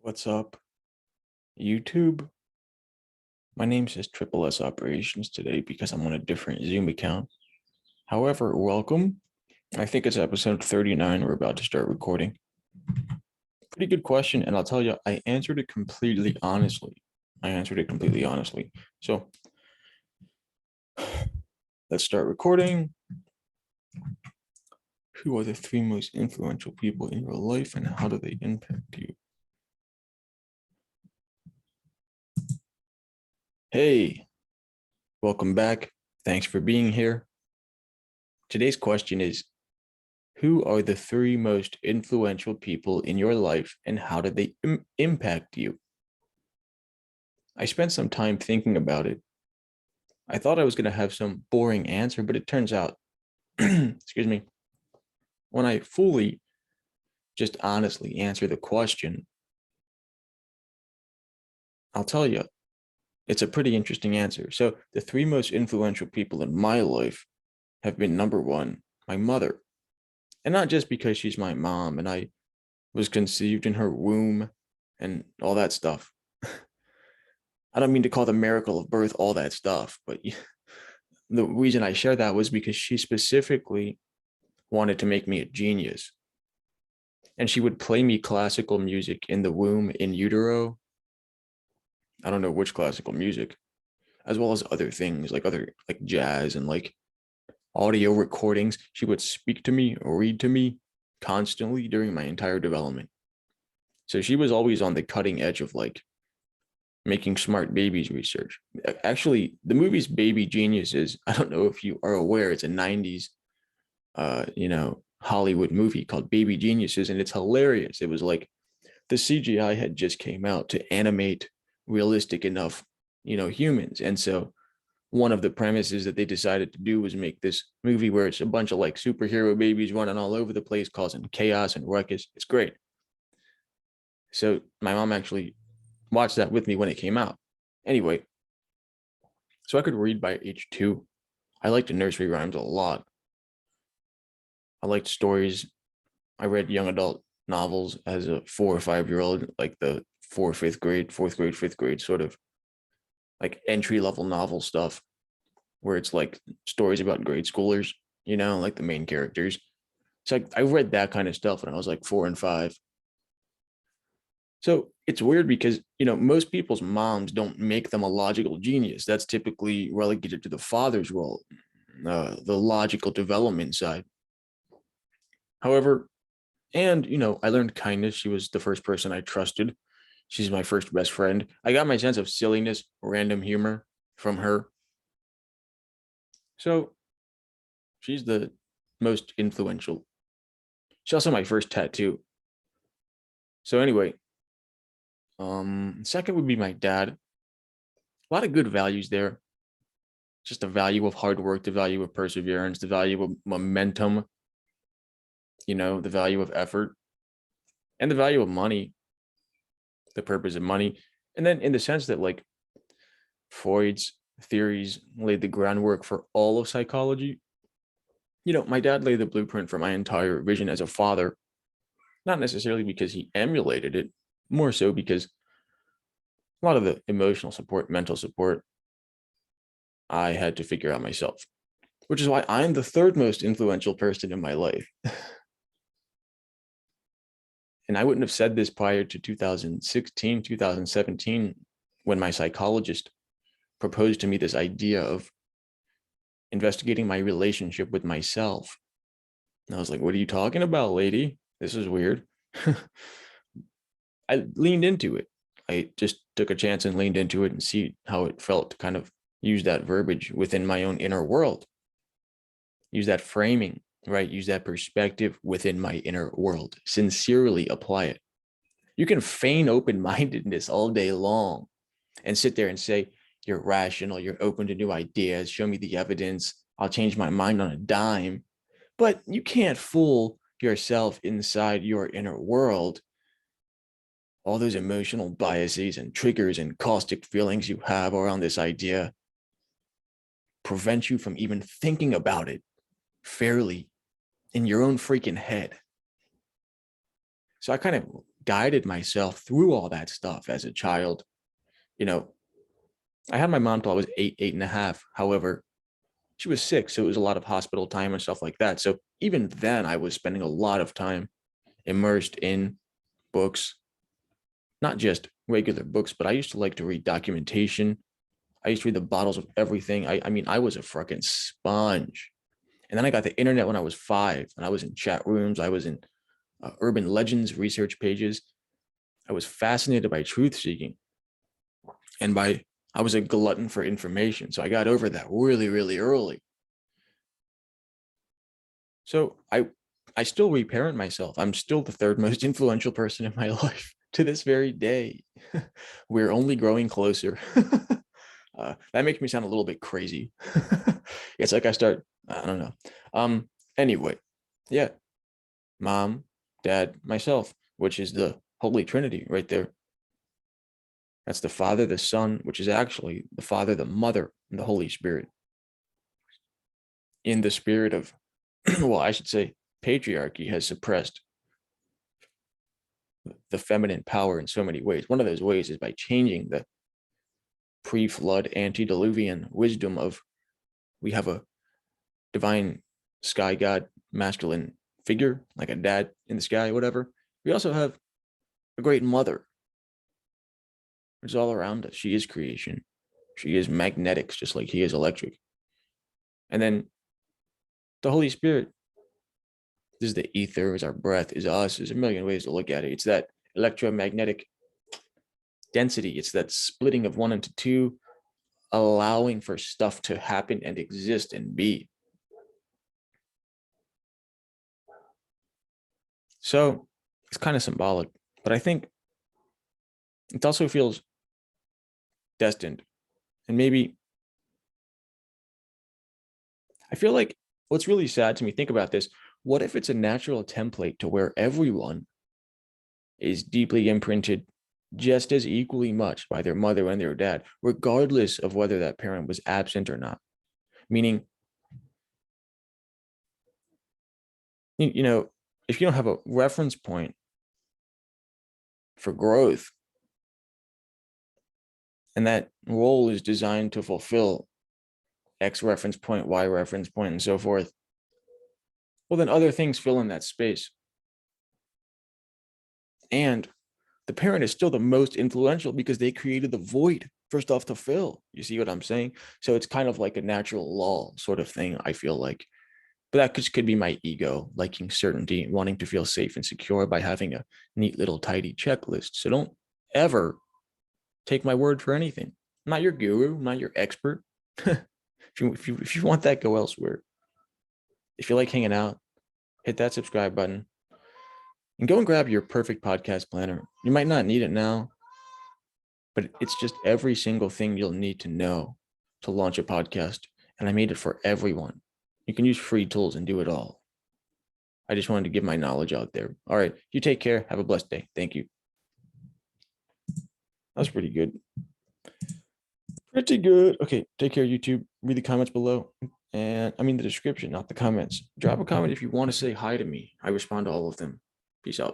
What's up, YouTube? My name says Triple S Operations today because I'm on a different Zoom account. However, welcome. I think it's episode 39. We're about to start recording. Pretty good question, and I'll tell you, I answered it completely honestly. So let's start recording. Who are the three most influential people in your life and how do they impact you? Hey, welcome back. Thanks for being here. Today's question is, who are the three most influential people in your life and how did they impact you? I spent some time thinking about it. I thought I was going to have some boring answer, but it turns out, excuse me, when I fully, just honestly answer the question, I'll tell you, it's a pretty interesting answer. So the three most influential people in my life have been, number one, my mother. And not just because she's my mom and I was conceived in her womb and all that stuff. I don't mean to call the miracle of birth all that stuff, but the reason I share that was because she specifically wanted to make me a genius. And she would play me classical music in the womb, in utero. I don't know which classical music, as well as other things like jazz and like audio recordings. She would speak to me or read to me constantly during my entire development. So she was always on the cutting edge of like making smart babies research. Actually, the movie's Baby Geniuses, I don't know if you are aware, it's a 90s Hollywood movie called Baby Geniuses, and it's hilarious. It was like the CGI had just came out to animate realistic enough, humans. And so one of the premises that they decided to do was make this movie where it's a bunch of like superhero babies running all over the place, causing chaos and ruckus. It's great. So my mom actually watched that with me when it came out. Anyway, so I could read by age 2. I liked nursery rhymes a lot. I liked stories. I read young adult novels as a 4 or 5-year-old, like the fourth grade, 5th grade, sort of like entry level novel stuff where it's like stories about grade schoolers, like the main characters. So I read that kind of stuff when I was like 4 and 5. So it's weird because, most people's moms don't make them a logical genius. That's typically relegated to the father's role, the logical development side. However, and, I learned kindness. She was the first person I trusted. She's my first best friend. I got my sense of silliness, random humor from her. So she's the most influential. She's also my first tattoo. So anyway, second would be my dad. A lot of good values there. Just the value of hard work, the value of perseverance, the value of momentum, the value of effort, and the value of money, the purpose of money. And then in the sense that like Freud's theories laid the groundwork for all of psychology. My dad laid the blueprint for my entire vision as a father, not necessarily because he emulated it, more so because a lot of the emotional support, mental support, I had to figure out myself, which is why I'm the third most influential person in my life. And I wouldn't have said this prior to 2016, 2017, when my psychologist proposed to me this idea of investigating my relationship with myself. And I was like, what are you talking about, lady? This is weird. I leaned into it. I just took a chance and leaned into it and see how it felt to kind of use that verbiage within my own inner world. Use that framing, right? Use that perspective within my inner world. Sincerely apply it. You can feign open-mindedness all day long and sit there and say, you're rational, you're open to new ideas, show me the evidence, I'll change my mind on a dime. But you can't fool yourself inside your inner world. All those emotional biases and triggers and caustic feelings you have around this idea prevent you from even thinking about it fairly in your own freaking head. So I kind of guided myself through all that stuff as a child. You know, I had my mom till I was 8.5. However, she was sick, so it was a lot of hospital time and stuff like that. So even then, I was spending a lot of time immersed in books, not just regular books, but I used to like to read documentation. I used to read the bottles of everything. I mean, I was a freaking sponge. And then I got the internet when I was 5, and I was in chat rooms. I was in urban legends research pages. I was fascinated by truth seeking, and I was a glutton for information. So I got over that really, really early. So I still reparent myself. I'm still the third most influential person in my life to this very day. We're only growing closer. That makes me sound a little bit crazy. It's like I don't know. Anyway, yeah, mom, dad, myself, which is the Holy Trinity right there. That's the Father, the Son, which is actually the Father, the Mother, and the Holy Spirit. In the spirit of, well, I should say, patriarchy has suppressed the feminine power in so many ways. One of those ways is by changing the pre-flood, antediluvian wisdom of we have a divine sky god, masculine figure, like a dad in the sky, whatever. We also have a great mother. It's all around us. She is creation. She is magnetics, just like he is electric. And then the Holy Spirit, this is the ether, is our breath, is us. There's a million ways to look at it. It's that electromagnetic density. It's that splitting of one into two, allowing for stuff to happen and exist and be. So it's kind of symbolic, but I think it also feels destined. And maybe I feel like what's really sad to me, think about this. What if it's a natural template to where everyone is deeply imprinted just as equally much by their mother and their dad, regardless of whether that parent was absent or not? Meaning, you know, if you don't have a reference point for growth, and that role is designed to fulfill X reference point, Y reference point, and so forth, well, then other things fill in that space. And the parent is still the most influential because they created the void for stuff to fill. You see what I'm saying? So it's kind of like a natural law sort of thing, I feel like. But that could be my ego liking certainty, wanting to feel safe and secure by having a neat little tidy checklist. So don't ever take my word for anything. I'm not your guru, I'm not your expert. If you want that, go elsewhere. If you like hanging out, hit that subscribe button and go and grab your perfect podcast planner. You might not need it now, but it's just every single thing you'll need to know to launch a podcast. And I made it for everyone. You can use free tools and do it all. I just wanted to give my knowledge out there. All right. You take care. Have a blessed day. Thank you. That was pretty good. Pretty good. Okay. Take care, YouTube. Read the comments below. And I mean the description, not the comments. Drop a comment if you want to say hi to me. I respond to all of them. Peace out.